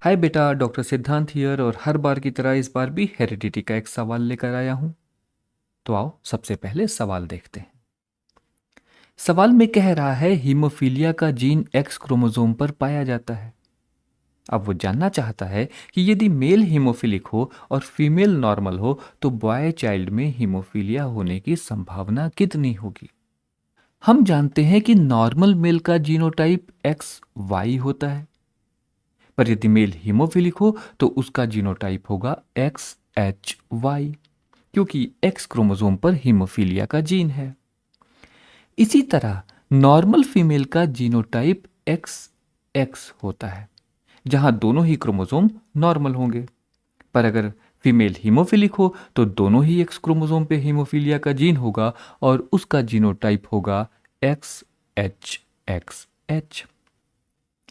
हाय बेटा, डॉक्टर सिद्धांत हियर और हर बार की तरह इस बार भी हेरिडिटी का एक सवाल लेकर आया हूं। तो आओ सबसे पहले सवाल देखते हैं। सवाल में कह रहा है हीमोफीलिया का जीन एक्स क्रोमोसोम पर पाया जाता है। अब वो जानना चाहता है कि यदि मेल हीमोफिलिक हो और फीमेल नॉर्मल हो तो बॉय चाइल्ड में हीमोफीलिया होने की संभावना कितनी होगी। हम जानते हैं कि नॉर्मल मेल का जीनोटाइप एक्स वाई होता है, पर यदि मेल हीमोफिलिक हो तो उसका जीनोटाइप होगा एक्स एच वाई, क्योंकि एक्स क्रोमोसोम पर हीमोफीलिया का जीन है। इसी तरह नॉर्मल फीमेल का जीनोटाइप एक्स एक्स होता है, जहां दोनों ही क्रोमोसोम नॉर्मल होंगे। पर अगर फीमेल हीमोफिलिक हो तो दोनों ही एक्स क्रोमोसोम पे हीमोफीलिया का जीन होगा और उसका जीनोटाइप होगा एक्स एच एक्स एच।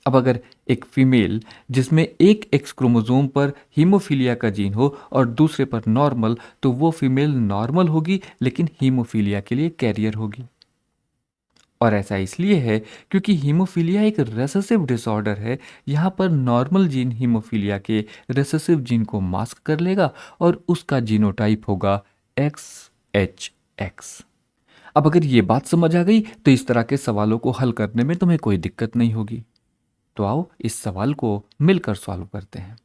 अब अगर एक फीमेल जिसमें एक एक्स क्रोमोसोम पर हीमोफीलिया का जीन हो और दूसरे पर नॉर्मल, तो वो फीमेल नॉर्मल होगी लेकिन हीमोफीलिया के लिए कैरियर होगी। और ऐसा इसलिए है क्योंकि हीमोफीलिया एक रेसेसिव डिसऑर्डर है। यहाँ पर नॉर्मल जीन हीमोफीलिया के रेसेसिव जीन को मास्क कर लेगा और उसका जीनोटाइप होगा एक्स एच एक्स। अब अगर ये बात समझ आ गई तो इस तरह के सवालों को हल करने में तुम्हें कोई दिक्कत नहीं होगी। तो आओ इस सवाल को मिलकर सॉल्व करते हैं।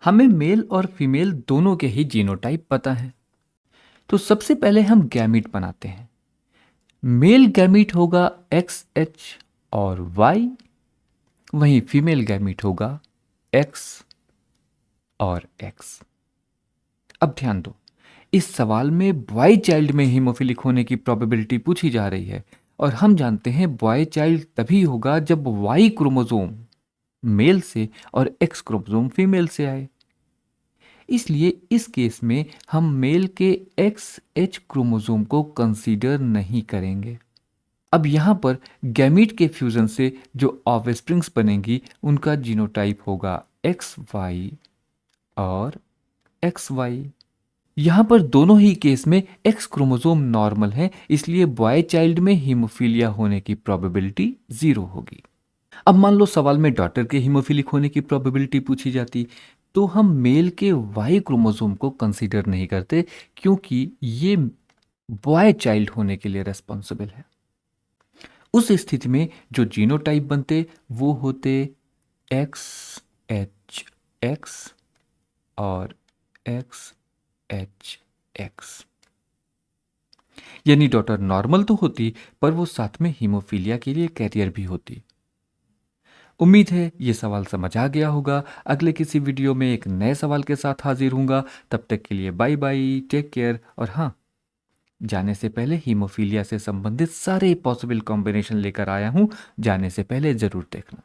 हमें मेल और फीमेल दोनों के ही जीनोटाइप पता है, तो सबसे पहले हम गैमीट बनाते हैं। मेल गैमीट होगा एक्स एच और वाई, वहीं फीमेल गैमीट होगा एक्स और एक्स। अब ध्यान दो, इस सवाल में बॉय चाइल्ड में हीमोफिलिक होने की प्रोबेबिलिटी पूछी जा रही है और हम जानते हैं बॉय चाइल्ड तभी होगा जब वाई क्रोमोसोम मेल से और एक्स क्रोमोसोम फीमेल से आए। इसलिए इस केस में हम मेल के एक्स एच क्रोमोसोम को कंसीडर नहीं करेंगे। अब यहां पर गैमीट के फ्यूजन से जो ऑफस्प्रिंग्स बनेंगी उनका जीनोटाइप होगा एक्स वाई और एक्स वाई। यहां पर दोनों ही केस में एक्स क्रोमोसोम नॉर्मल है, इसलिए बॉय चाइल्ड में हीमोफीलिया होने की प्रोबेबिलिटी 0 होगी। अब मान लो सवाल में डॉटर के हीमोफिलिक होने की प्रोबेबिलिटी पूछी जाती, तो हम मेल के वाई क्रोमोसोम को कंसीडर नहीं करते क्योंकि ये बॉय चाइल्ड होने के लिए रेस्पॉन्सिबल है। उस स्थिति में जो जीनोटाइप बनते वो होते एक्स एच एक्स और एक्स एच एक्स। यानी डॉटर नॉर्मल तो होती पर वो साथ में हीमोफीलिया के लिए कैरियर भी होती। उम्मीद है ये सवाल समझ आ गया होगा। अगले किसी वीडियो में एक नए सवाल के साथ हाजिर हूँगा। तब तक के लिए बाय बाय, टेक केयर। और हाँ, जाने से पहले हीमोफीलिया से संबंधित सारे पॉसिबल कॉम्बिनेशन लेकर आया हूँ, जाने से पहले ज़रूर देखना।